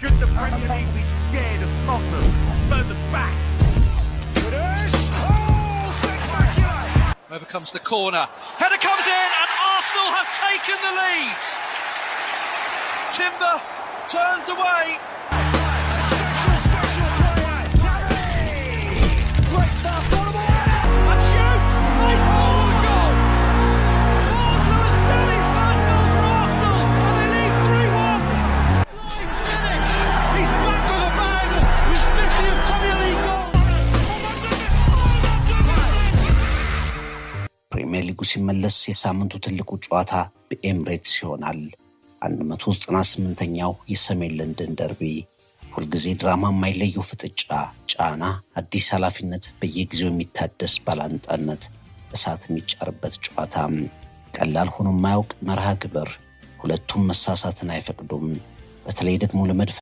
Should the Premier League be scared of Tottenham? Further back. Oh, spectacular! Over comes the corner. Header comes in and Arsenal have taken the lead. Timber turns away. Special player, Terry! Great start for the ball! And shoots! They score a goal! Arsenal is standing first goal for Arsenal, and they lead 3-1. Finish! He's back with a bang! His 50th Premier League goal! ፕሪሚየር ሊጉ ሲመለስ የሳምንቱ ትልቁ ጨዋታ በኤምሬትስ ይሆናል። 198ኛው የሰሜን ለንደን ደርቢ ሁልጊዜ ድራማ የማይለየው ፍጥጫ፣ ጫና፣ አዲስ ኃላፊነት፣ በየጊዜው የሚታደስ ባላንጣነት፣ እሳት የሚጫርበት ጨዋታ፣ ቀላል ሆኖ የማያውቅ መርሃ ግብር። ሁለቱም መሳሳትን አይፈቅዱም። በተለይ ደግሞ ለመድፈ